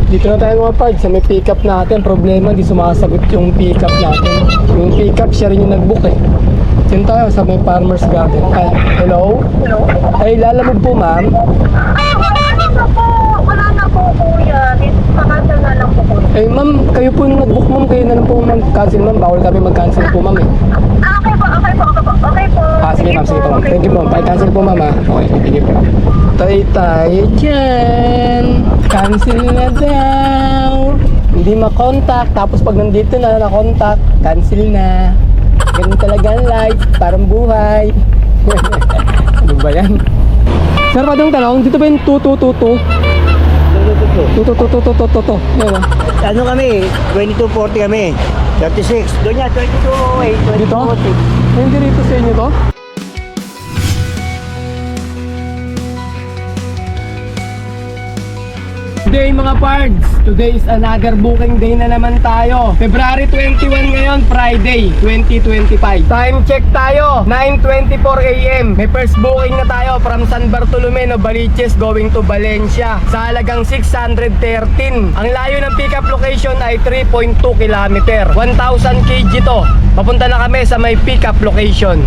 Dito na tayo mga parts sa may pick-up natin. Problema, di sumasagot yung pick-up natin. Yung pick-up, siya rin yung nag-book eh. Diyan tayo sa may Farmer's Garden. Ay, hello? Hello? Ay, lalamog po ma'am. Ay, wala na po kuya. Pa-cancel na lang po kuya. Eh ma'am, kayo po yung nag-book ma'am. Kayo na lang po mag-cancel ma'am. Bawal kami mag-cancel po ma'am eh. Okay po. Okay po. Sige ma'am, sige po ma'am. Thank you po. Pa-cancel po ma'am ha. Okay, thank you po. Tayo dyan. Cancel na daw. Hindi makontak. Tapos pag nandito na na-contact, cancel na. Ganun talaga ang life. Parang buhay. Ano ba yan? Sir, padong talong. Dito ba yung 2222? 2222. Yan o. Ano kami? 2240 kami. 36. Doon niya, 2208. Dito? Hindi rito sa inyo to? Today mga pards, today is another booking day na naman tayo. February 21 ngayon, Friday 2025. Time check tayo, 9:24 AM. May first booking na tayo from San Bartolome, Novaliches going to Valencia sa halagang 613. Ang layo ng pickup location ay 3.2 km. 1,000 kg to. Papunta na kami sa may pickup location.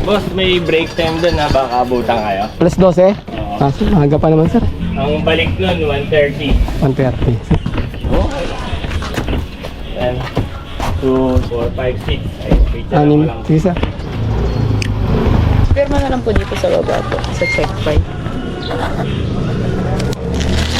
Boss, may break time dun ha, baka abutan kayo. Plus 12? Maaga pa naman sir. Ang balik nun, 1:30. 1:30. Okay. 10, 2, 4, 5, 6. Ay, pizza na Anim. mo lang. Sige sir. Pirma na lang po dito sa baba po, sa checkpoint.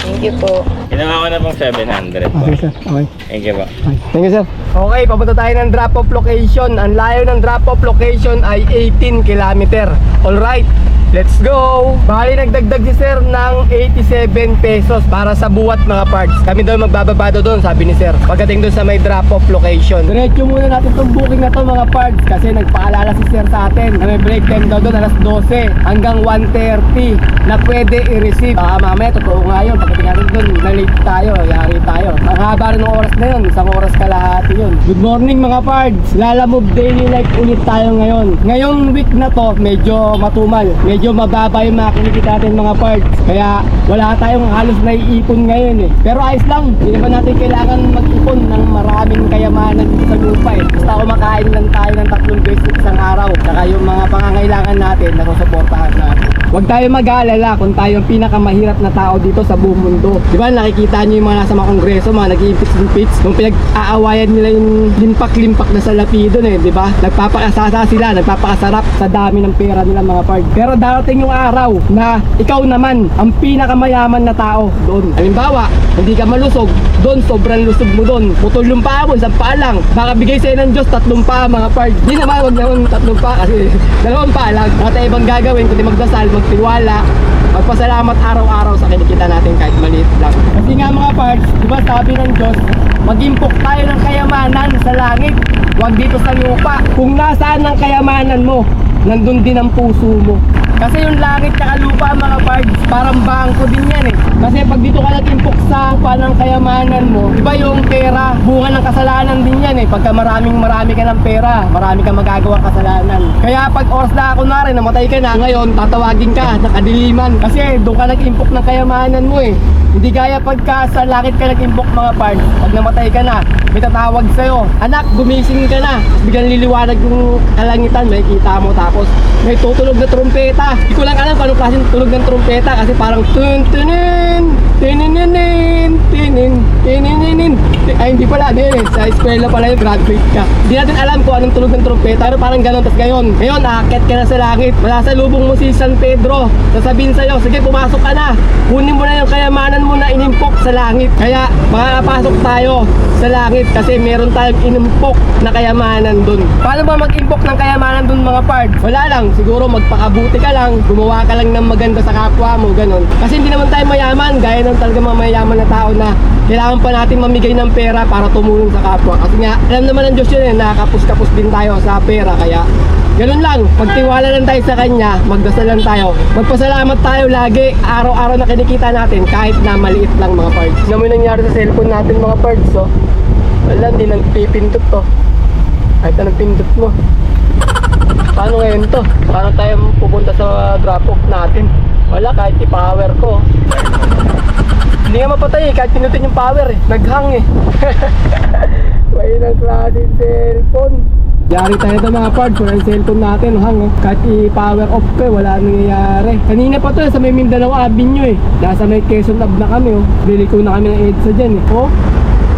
Thank you po. Ginawa ko na pong 700 po. Okay sir. Okay. Thank you po. Okay. Thank you sir. Okay, papunta tayo ng drop-off location. Ang layo ng drop-off location ay 18 km. Alright, let's go! Bali, nagdagdag si sir ng 87 pesos para sa buwat mga parts. Kami doon magbababa doon, sabi ni sir. Pagdating doon sa may drop-off location. Diretso muna natin itong booking na to mga parts kasi nagpaalala si sir sa atin na may break time daw doon alas 12 hanggang 1:30 na pwede i-receive. Mamaya, totoo nga yun. Pagdating natin doon, na-late tayo, yari tayo. Ang haba rin ng oras na yun, isang oras kalahati yun. Good morning mga parts! Lalamove daily life ulit tayo ngayon. Ngayong week na to, medyo matumal. Medyo mababa yung mga kinikita natin mga parts. Kaya wala tayong halos naiipon ngayon eh. Pero ayos lang, hindi naman natin kailangan mag-ipon ng maraming kayamanan dito sa lupa eh. Basta kumakain lang tayo ng 3 beses isang araw. Saka yung mga pangangailangan natin, nasusuportahan natin. Huwag tayo mag-aalala kung tayo ang pinakamahirap na tao dito sa buong mundo. Di ba nakikita nyo yung mga nasa mga kongreso, mga nag-i-impeach nung pinag-aawayan nila yung limpak-limpak na salapi doon eh, di ba? Nagpapakasasa sila, nagpapakasarap sa dami ng pera nila mga parts. Pero darating yung araw na ikaw naman ang pinakamayaman na tao doon. Halimbawa, hindi ka malusog, doon sobrang lusog mo doon. Putol yung paa mo, isang paa lang. Baka bigay sa'yo ng Diyos 3 paa mga parts. Di naman, wag naman 3 paa kasi 2 paa lang. Wala tayo ibang gagawin kundi magdasal, magtiwala, magpasalamat araw-araw sa kinikita natin kahit maliit lang. Kasi nga mga parts, di ba sabi ng Diyos, mag-impok tayo ng kayamanan sa langit, huwag dito sa lupa. Kung nasaan ang kayamanan mo, nandun din ang puso mo. Kasi yung langit at lupa mga parts, parang bangko din yan eh. Kasi pag dito ka nag-impok sa lupa ng kayamanan mo, iba yung pera, bunga ng kasalanan din yan eh. Pagka marami ka ng pera, marami kang magagawang kasalanan. Kaya pag oras na kunwari, namatay ka na, ngayon tatawagin ka, nakadiliman. Kasi doon ka nag-impok ng kayamanan mo eh. Hindi gaya pagka sa langit ka nag-impok mga parts, pag namatay ka na, may tatawag sa'yo, anak, gumising ka na. Biglang liliwanag yung kalangitan, may kita mo, tapos may tutulog na trumpeta. Hindi ko lang alam kung anong klaseng tulog ng trumpeta kasi parang tun-tunin, tininin, tinin, tininin. Ay hindi pala, din eh. Sa eskwela pala yung graduate ka. Hindi natin alam kung anong tulog ng trumpeta, pero parang gano'n. Tapos ngayon, aakyat ka na sa langit. Malasalubong mo si San Pedro. Sasabihin sa'yo, sige pumasok ka na. Kunin mo na yung kayamanan mo na inimpok sa langit. Kaya makakapasok tayo sa langit kasi meron tayong inimpok na kayamanan dun. Paano ba mag-impok ng kayamanan dun mga parts? Wala lang, siguro magpakabuti ka lang, gumawa ka lang ng maganda sa kapwa mo, ganun. Kasi hindi naman tayo mayaman, gaya ng talaga mga mayaman na tao na kailangan pa natin mamigay ng pera para tumulong sa kapwa. Kasi nga, alam naman ng Diyos yun eh, nakakapos-kapos din tayo sa pera, kaya ganun lang, pagtiwala lang tayo sa Kanya, magdasal lang tayo, magpasalamat tayo lagi, araw-araw na kinikita natin, kahit na maliit lang mga parts. Ano mo nangyari sa cellphone natin mga parts, oh? Wala, hindi nagpipindot to. Kahit anong pindot mo. Paano ngayon to? Paano tayo pupunta sa drop-off natin? Wala, kahit i-power ko. Hindi nga mapatay eh, kahit pinutin yung power eh. Naghang eh. May ng klaseng cellphone. Yari tayo ito mga parts, wala yung cellphone natin, hang oh. Kahit i-power off ko eh, wala nangyayari. Kanina pa to, sa may Mindanao Avenue eh. Nasa may Quezon Ave na kami oh. Liliko na kami ng EDSA dyan eh. Oh,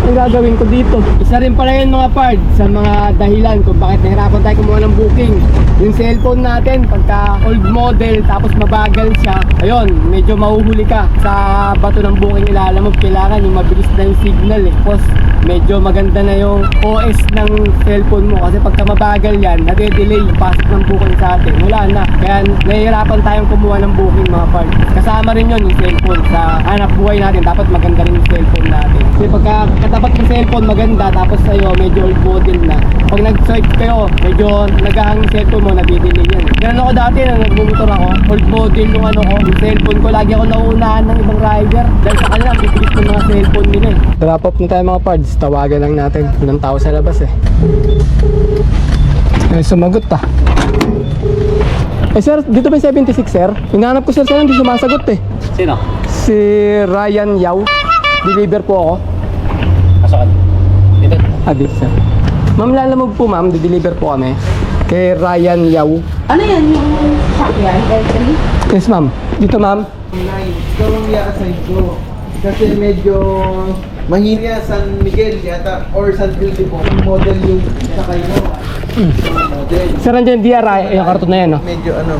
ang gagawin ko dito. Isa rin pala yun mga parts sa mga dahilan kung bakit nahirapan tayo kumuha ng booking. Yung cellphone natin, pagka old model tapos mabagal siya, ayun, medyo mahuhuli ka sa bato ng booking ilalamog. Kailangan yung mabilis na yung signal eh. Tapos medyo maganda na yung OS ng cellphone mo kasi pagka mabagal yan, nade-delay yung pasok ng booking sa atin. Wala na. Kaya nahihirapan tayong kumuha ng booking mga parts. Kasama rin yun yung cellphone sa hanap buhay natin. Dapat maganda rin yung cellphone natin. Kasi pagka katapat yung cellphone maganda tapos sa'yo medyo old model na. Pag nag-swipe kayo, medyo nagahang yung cellphone mo, nade-delay yan. Ganun ako dati nang nagmumotor ako. Old model yung ano ko. Yung cellphone ko, lagi ako nauunahan ng ibang rider. Dahil sa kanila, bibilis ng mga cellphone nila eh. Drop off na tayo mga parts. Tawagan lang natin. Walang tao sa labas eh. Eh, sumagot ah. Eh sir, dito ba yung 76 sir? Hinahanap ko sir, sir hindi sumasagot eh. Sino? Si Ryan Yao. Deliver po ako. Pasokan. Dito. Dito sir. Ma'am, lalamog po ma'am, deliver po kami. Kay Ryan Yao. Ano yan yung sakyan? L3? Yes ma'am. Dito ma'am. Gawang side ko. Kasi medyo mahina San Miguel yata or San Ildefonso yung model yung sakay mo. Model. Sir, andyan DRI, yung karton na yan no? Medyo ano.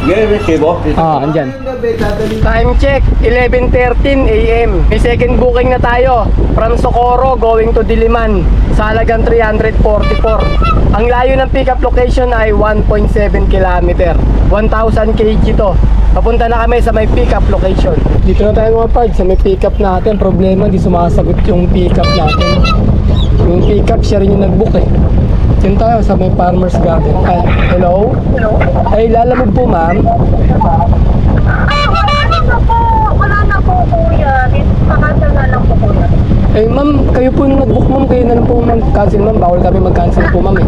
Gary Recibo. Andyan. Ngayong gabi, dadalhin Time check, 11:13 AM. May second booking na tayo from Socorro going to Diliman sa halagang 344. Ang layo ng pickup location ay 1.7 km. 1,000 kg to. Papunta na kami sa may pickup location. Dito na tayo mga parts sa may pickup natin. Problema, di sumasagot yung pickup natin. Yung pickup, siya rin yung nag-book eh. Diyan tayo sa may Farmer's Garden. Hello? Ay, lalamog po ma'am. Ay, wala na po. Wala na po, kuya. Pakasal na lang po, kuya. Eh ma'am, kayo po yung nag-book ma'am. Kayo na lang po mag-cancel ma'am. Bawal kami mag-cancel po ma'am eh.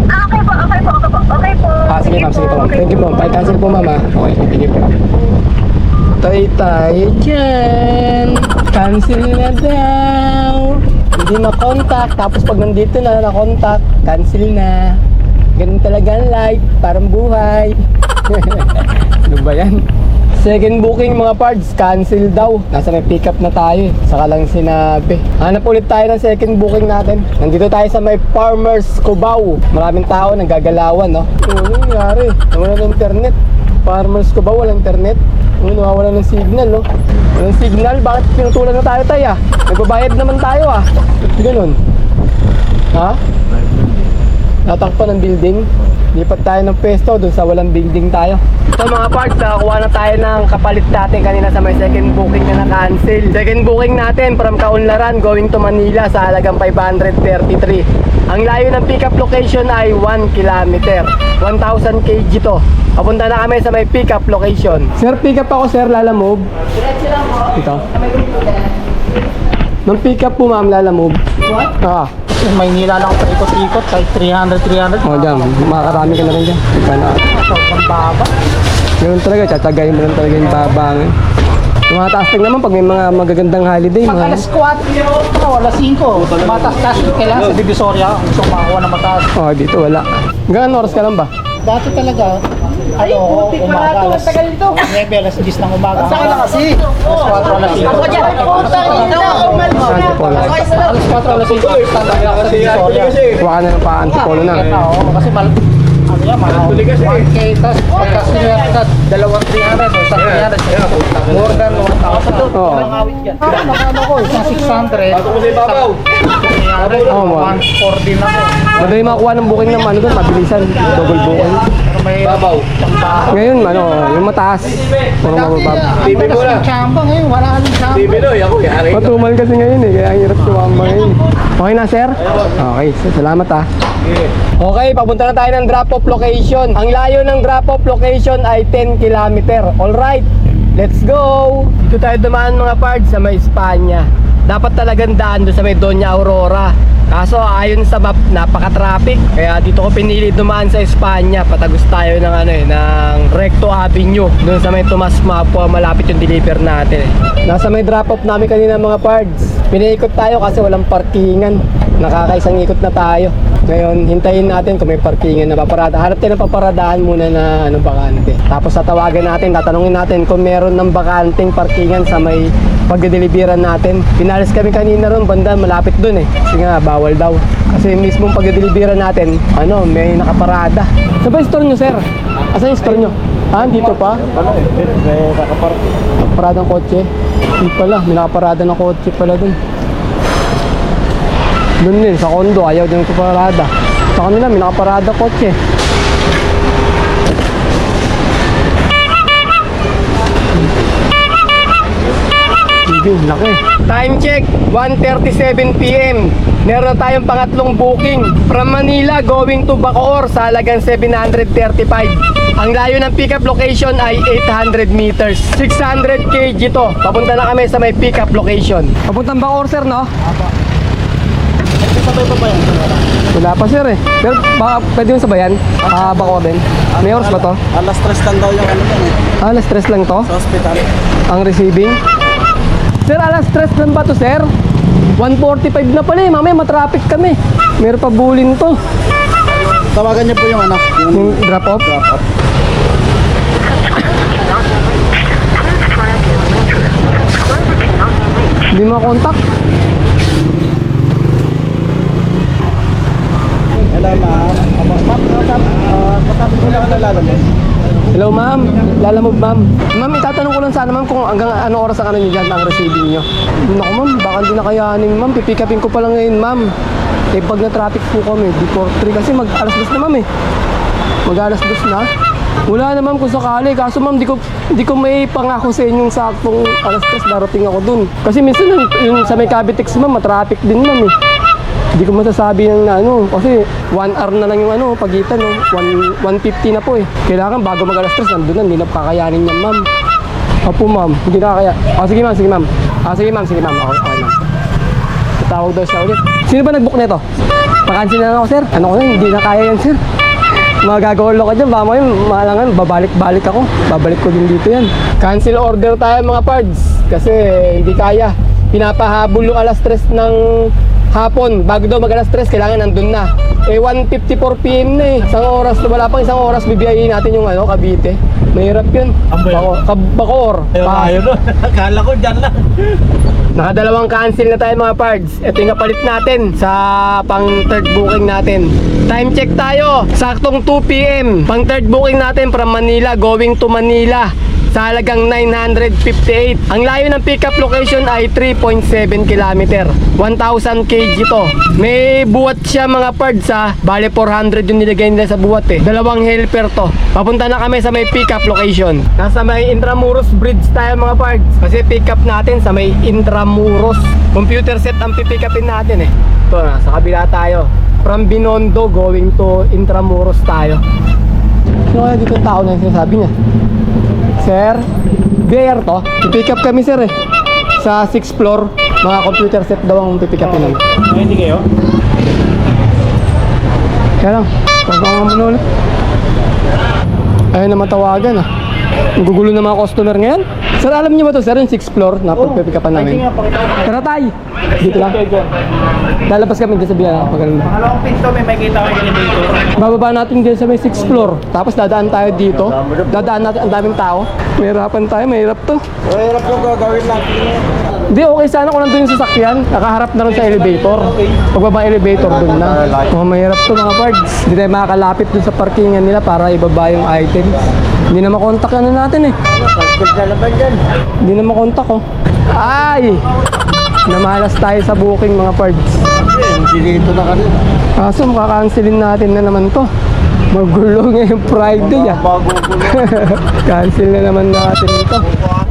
Okay po, okay po, okay po. Okay po. Sige ma'am, sige po ma'am. Thank you po. Pa-cancel po ma'am ah. Okay, thank you po. Tayo dyan. Cancel na daw. Hindi ma-contact. Tapos pag nandito na na-contact, cancel na. Ganun talaga ang life. Parang buhay. Ano ba yan? Second booking mga parts, cancel daw. Nasa may pick up na tayo eh. Saka lang sinabi. Hanap ulit tayo ng second booking natin. Nandito tayo sa may Farmers Cubao. Maraming tao nagagalawan no. Ano nangyari? Nawala ng internet. Farmers Cubao, walang internet. Nawawala ng signal no. Walang signal, bakit pinutulan na tayo tayo ah? Nagbabayad naman tayo ah. Ba't ganun? Ha? Natakpan ng building. Lipat tayo ng pesto dun sa walang building tayo. So mga parts, nakakuha na tayo ng kapalit natin kanina sa may second booking na na-cancel. Second booking natin from Kaunlaran going to Manila sa halagang 533. Ang layo ng pickup location ay 1 km. 1,000 kg to. Papunta na kami sa may pickup location. Sir, pick up ako sir, lalamove. Diretso lang po. Ito. May grupo din. Nung pick up po ma'am, lalamove. What? Maynila lang ako sa ikot-ikot, kahit 300. Oh, dyan. Makakarami ka na rin dyan. Ang baba. Ganun talaga, tsatsagayin mo lang talaga yung babang. Yung mga taas naman pag may mga magagandang holiday. Pag alas 4, alas 5, mataas kailangan sa Divisoria. Gusto makakuha na mataas. Oh, dito wala. Gano'n oras ka lang ba? Dati talaga, umaga alas 9, alas 10 ng umaga. Saan ka na kasi? Alas 4, alas 5. Ako polo. Alas 4, alas 5. Sa Divisoria. Kuha ka na ng pa-antipolo na. Oo, kasi ano yan, mga 1K, tapos pagka 200, 300 o 300, more than 1,000. Oo. Walang awit yan. Nakano ko, isang 600. Bago ko sa ibabaw. 300, Oo, mo. 1,400 din ako. Madali makakuha ng booking ng ano doon, mabilisan. Double booking. Pero may Babaw. Ngayon, ano, yung mataas. Puro mababab. TV mo na. Chamba ngayon, wala ka ng chamba. TV no, ako yari. Matumal kasi ngayon eh, kaya ang hirap sumama ngayon. Okay na sir? Okay, salamat ah. Okay, papunta na tayo ng drop-off location. Ang layo ng drop-off location ay 10 km. Alright, let's go! Dito tayo dumaan mga parts sa may Espanya. dapat talagang daan doon sa may Doña Aurora. Kaso ayon sa map, napaka-traffic. Kaya dito ko pinili dumaan sa Espanya. Patagos tayo ng ng Recto Avenue. Doon sa may Tomas Mapua, malapit yung deliver natin. Nasa may drop off namin kanina mga pards. Pinaikot tayo kasi walang parkingan. Nakakaisang ikot na tayo. Ngayon, hintayin natin kung may parkingan na paparada. Hanap tayo ng paparadahan muna na bakante. Tapos tatawagan natin, tatanungin natin kung meron ng bakanting parkingan sa may pagdedeliveran natin. Pinalis kami kanina ron, banda malapit dun eh. Kasi nga, bawal daw. Kasi mismong pagdedeliveran natin, may nakaparada. Saan ba yung store nyo, sir? Asan yung store nyo? Dito pa? Nakaparada ng kotse? Hindi pala, may nakaparada ng kotse pala dun. Doon din, sa condo, ayaw din nakaparada. Sa kanila, may nakaparada kotse. Hindi, laki. Time check, 1:37 PM. Meron na tayong pangatlong booking. From Manila going to Bacoor sa halagang 735. Ang layo ng pickup location ay 800 meters. 600 kg to. Papunta na kami sa may pickup location. Papuntang Bacoor, sir, no? Wala pa, sir, eh. Pero baka pwede yung sabayan? Bacoor din. May oras ba to? Alas 3 lang daw yung yan eh. Alas 3 lang to? Sa hospital. Ang receiving? Sir, alas 3 lang ba to, sir? 1:45 na pala eh. Mamaya matraffic kami. Meron pa bulin to. Tawagan niyo po yung Yung drop off? Drop off. Hindi mo contact? Hello, ma'am. Kasabi ko lang nalalabas. Hello, ma'am. Lalamove, ma'am. Ma'am, itatanong ko lang sana, ma'am, kung hanggang ano oras ang niyo dyan, ang receiving nyo. Naku, ma'am, baka hindi na kayanin, ma'am. Pipick upin ko pa lang ngayon, ma'am. Eh, pag na-traffic po kami, before 3 kasi mag-alas 2 na, ma'am, eh. Mag-alas 2 na. Wala na, ma'am, kung sakali. Kaso, ma'am, di ko may pangako sa inyong saktong alas 3 darating ako dun. Kasi minsan, yung sa may Cavitex, ma'am, matraffic din, ma'am, eh. Hindi ko masasabi ng kasi 1 hour na lang yung pagitan, 150 na po eh. Kailangan bago mag-alas 3, nandun na, hindi na kakayanin niyan, ma'am. Opo, ma'am, hindi na kaya. Sige, ma'am, sige, ma'am. Sige, ma'am, sige, ma'am. Okay, ma'am. Tatawag daw siya ulit. Sino ba nag-book nito? Pa-cancel na lang ako, sir. Ano ko na, hindi na kaya yan, sir. Magagawalo ka dyan, baka mo yun, malangan, babalik-balik ako. Babalik ko din dito yan. Cancel order tayo, mga pards. Kasi hindi kaya. Pinapahabol yung alas 3 ng hapon. Bago daw mag alas 3, kailangan nandun na. 1:54 PM na eh. Wala pang isang oras bibiyahin natin yung Cavite. Mahirap yun. Bacoor. Ayaw nun. Akala ko dyan lang. Nakadalawang cancel na tayo, mga pards. Ito yung kapalit natin sa pang third booking natin. Time check tayo. Saktong 2 PM. Pang third booking natin from Manila going to Manila sa halagang 958. Ang layo ng pickup location ay 3.7 km. 1,000 kg to. May buwat siya, mga pards, bale 400 yung nilagay nila sa buwat eh. Dalawang helper to. Papunta na kami sa may pickup location. Nasa may Intramuros Bridge tayo, mga pards. Kasi pickup natin sa may Intramuros. Computer set ang pipickupin natin eh. Ito na, sa kabila tayo. From Binondo going to Intramuros tayo. Ano kaya dito tao na yung sinasabi niya? Sir, BR to. I-pick up kami, sir, eh. Sa 6th floor, mga computer set daw ang pipick upin namin. Hindi kayo? Kaya lang, pagkakas mo na ulit. Ayun naman tawagan, Ang gugulo ng mga customer ngayon. Sir, alam niyo ba to, sir, yung 6th floor na pagpipick upan namin? Tara tayo. Dito lang. Lalabas kami dyan sa bilang. Pangalawang pinto, may makita ko yung elevator. Bababa natin dyan sa may 6th floor. Tapos dadaan tayo dito. Dadaan natin, ang daming tao. Mahirapan tayo, mahirap to. Mahirap yung gagawin natin. Hindi, okay sana kung nandun yung sasakyan. Nakaharap na rin sa elevator. Pagbaba elevator, dun na. Mahirap to, mga pards. Hindi tayo makakalapit dun sa parkingan nila para ibaba yung items. Hindi na makontak natin eh. Hindi na makontak Ay! Namalas tayo sa booking, mga pards. Dito na kanina. Kaso makakancelin natin na naman to. Magulo ngayong Friday Bago ko Cancel na naman natin ito.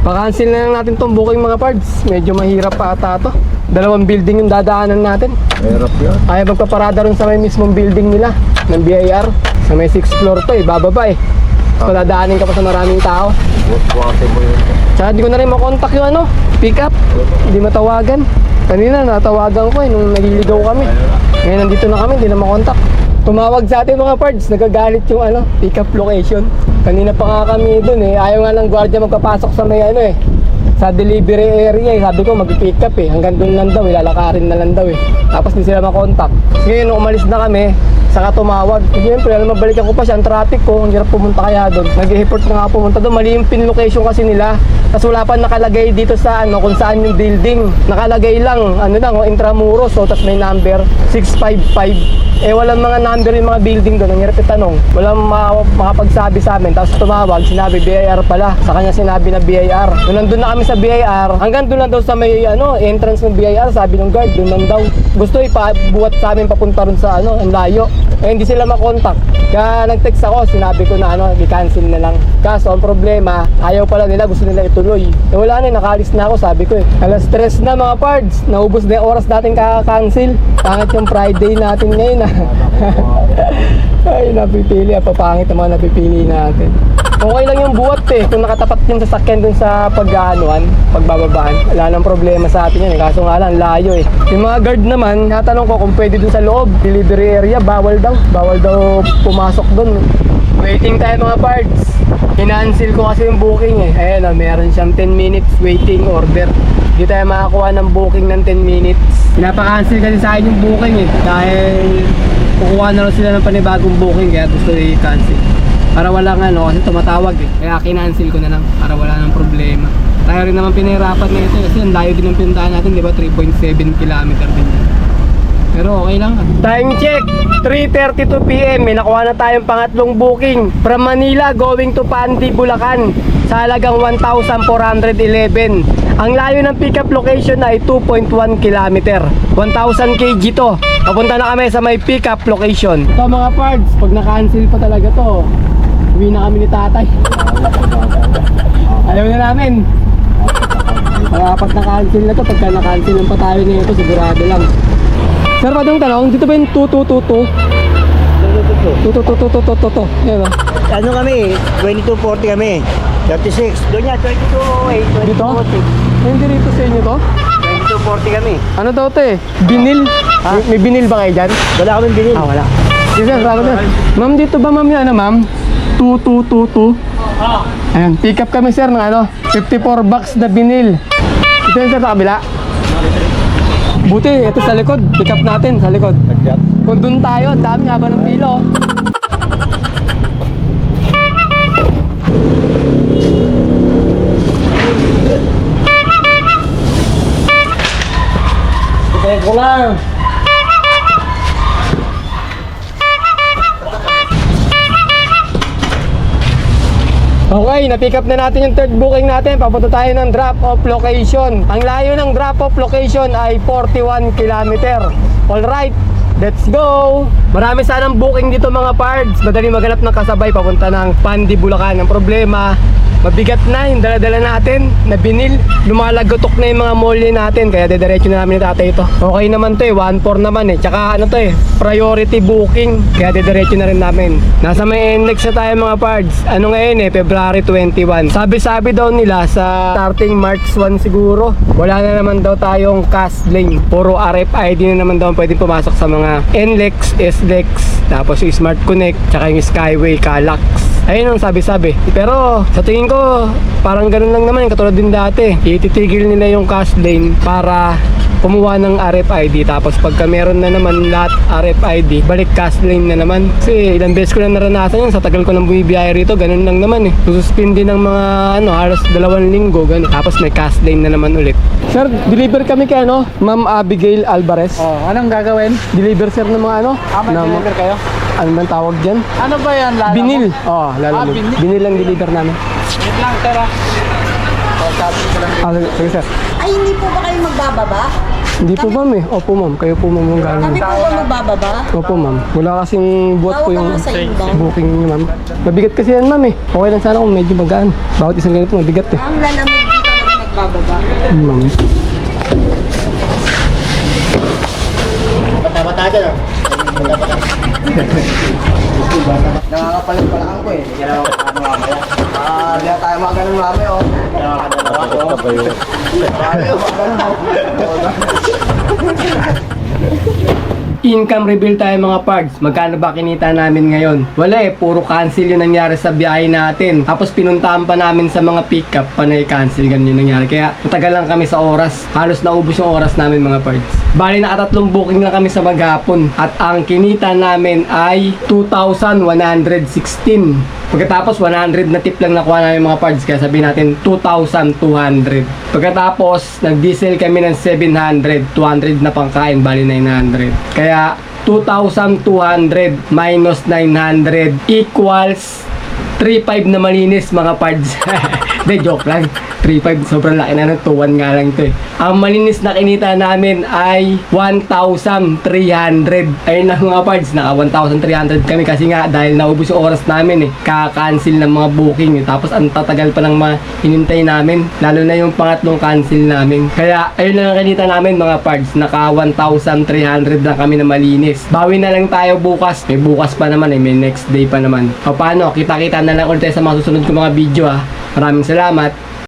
Pa-cancel na lang natin tong booking, mga pards. Medyo mahirap pa ata to. 2 building yung dadaanan natin. Mahirap yan. Ay magpaparada rin sa may mismong building nila ng BIR. Sa may 6th floor to bababa eh. So dadaanin ka pa sa maraming tao. Buwate mo yun. Tsaka hindi ko na rin makontak yung pick up. Hindi matawagan. Kanina natawagan ko nung naliligaw kami. Ngayon nandito na kami, hindi na makontak. Tumawag sa atin mga pards, nagagalit yung pick up location. Kanina pa nga kami dun ayaw nga ng gwardiya magpapasok sa may sa delivery area Sabi ko mag-pick up hanggang dun lang daw, ilalakarin na lang daw Tapos di sila makontak. Ngayon nung umalis na kami, saka tumawag. Siyempre, mabalikan ko pa siya, ang traffic ko, ang hirap pumunta kaya doon. Nag-effort na nga pumunta doon, mali yung pin location kasi nila. Tapos wala pa nakalagay dito sa kung saan yung building. Nakalagay lang, Intramuros, tapos may number 655. Walang mga number yung mga building doon, ang hirap itanong. Walang makapagsabi sa amin. Tapos tumawag, sinabi BIR pala. Sa kanya sinabi na BIR. Nung nandun na kami sa BIR, hanggang doon lang daw sa may entrance ng BIR, sabi ng guard, doon lang daw. Gusto ipabuhat sa amin papunta rin sa ang layo. Hindi sila makontak. Kaya nag-text ako, sinabi ko na i-cancel na lang. Kaso ang problema, ayaw pala nila, gusto nila ituloy. Wala na, nakaalis na ako, sabi ko Alas 3 na mga pards, naubos na yung oras natin kaka-cancel. Pangit yung Friday natin ngayon Ay, napipili, papangit ang mga napipili natin. Okay lang yung buhat kung nakatapat yung sasakyan dun sa pagbababaan. Wala nang problema sa atin yan kaso nga lang, layo Yung mga guard naman, natanong ko kung pwede dun sa loob. Delivery area, bawal daw pumasok dun Waiting tayo mga parts. Kinancel ko kasi yung booking Ayan meron siyang 10 minutes waiting order. Hindi tayo makakuha ng booking ng 10 minutes. Pinapa-cancel kasi sa akin yung booking dahil kukuha na lang sila ng panibagong booking kaya gusto i-cancel. Para walang kasi tumatawag Kaya kinancel ko na lang para wala nang problema. Tayo rin naman pinahirapan na ito kasi ang layo din ng pinuntahan natin, di ba? 3.7 km din yan. Pero okay lang Time check, 3:32 PM. May nakuha na tayong pangatlong booking from Manila going to Pandi, Bulacan sa halagang 1,411. Ang layo ng pickup location ay 2.1 km. 1,000 kg to. Papunta na kami sa may pickup location. Ito mga parts, pag na-cancel pa talaga to, uwi na kami ni tatay. Ayaw na namin. Dapat na-cancel na to. Pagka na-cancel pa tayo nito, sigurado lang. Sir, padong tanong, dito ba yung 2222? 2222. Yan o. Ano kami? 2240 kami. 36. Doon yan, 2208. Dito? Hindi rito sa inyo to? 2240 kami. Ano daw to Binil? May binil ba kayo dyan? Wala kami binil. Wala. Yes sir, salamat sir. Ma'am, dito ba ma'am yan ma'am? 2222. Ayan, pick up kami sir ng 54 bucks na binil. Ito yun sir sa kabila. Buti, ito sa likod. Pick up natin sa likod. Kung dun tayo, ang dami haba ng pilo. Kaya ko lang. Okay, na-pick up na natin yung third booking natin. Papunta tayo ng drop-off location. Ang layo ng drop-off location ay 41 km. Alright, let's go! Marami sanang booking dito mga pards. Madali maghanap ng kasabay papunta ng Pandi, Bulacan. Ang problema, mabigat na yung dala-dala natin na binil. Lumalagotok na yung mga molly natin. Kaya didiretso na namin ni tatay ito. Okay naman to 1.4 naman Tsaka priority booking. Kaya didiretso na rin namin. Nasa may index na tayo mga pards. Ano ngayon February 21. Sabi-sabi daw nila sa starting March 1 siguro. Wala na naman daw tayong cash lane. Puro RFID na naman daw pwedeng pumasok sa mga NLEX, SLEX, tapos yung Smart Connect, tsaka yung Skyway, Calax. Ayun ang sabi-sabi. Pero sa tingin ko, parang ganun lang naman. Katulad din dati. Ititigil nila yung cash lane para kumuha ng RFID. Tapos pagka meron na naman lahat RFID, balik cash lane na naman. Kasi ilang beses ko na naranasan yun. Sa tagal ko nang bumibiyahe rito, ganun lang naman Sususpindi ng mga halos 2 linggo. Ganun. Tapos may cash lane na naman ulit. Sir, deliver kami kay Ma'am Abigail Alvarez. Anong gagawin? Deliver sir ng mga Deliver kayo? Ano man tawag dyan? Ano ba yan, Lala? Binil. Lalamog. binil. Binil ang deliver namin. Wait lang, tara. Sige sir. Ay, hindi po ba kayo magbababa? Hindi po ma'am Opo ma'am. Kayo po ma'am yung galing. Kami po ba magbababa? Opo ma'am. Wala kasing buhat po Tawag yung ka nga sa inbound. booking niyo ma'am. Mabigat kasi yan ma'am Okay lang sana kung medyo magaan. Bawat isang ganito mabigat Ang lalamog dito na nagbababa. Ma'am. Bata-bata dyan, Nakakapalit pala ako Hindi na tayo magaling mamaya, Income reveal tayo mga pards. Magkano ba kinita namin ngayon? Wala eh, puro cancel yung nangyari sa biyahe natin. Tapos pinuntahan pa namin sa mga pick-up, panay cancel, ganun yung nangyari. Kaya matagal lang kami sa oras. Halos naubos yung oras namin mga pards. Bali nakatatlong booking lang kami sa maghapon. At ang kinita namin ay 2,116. Pagkatapos 100 na tip lang nakuha namin mga pards. Kaya sabihin natin 2,200. Pagkatapos nag-diesel kami ng 700. 200 na pangkain, bali 900. Kaya 2,200 minus 900 equals 3,500 na malinis mga pards. Hindi, joke lang. 3,500, sobrang laki na ng 2,1 nga lang ito eh. Ang malinis na kinita namin ay 1,300. Ayun na mga pards, naka 1,300 kami kasi nga dahil naubos yung oras namin eh. Kaka-cancel ng mga booking eh. Tapos ang tatagal pa ng mga hinintay namin. Lalo na yung pangatlong cancel namin. Kaya ayun lang ang kinita namin mga pards. Naka 1,300 lang kami na malinis. Bawi na lang tayo bukas. May bukas pa naman eh. May next day pa naman. O paano? Kita-kita na lang ulit tayo sa mga susunod ko mga video ah. Maraming salamat.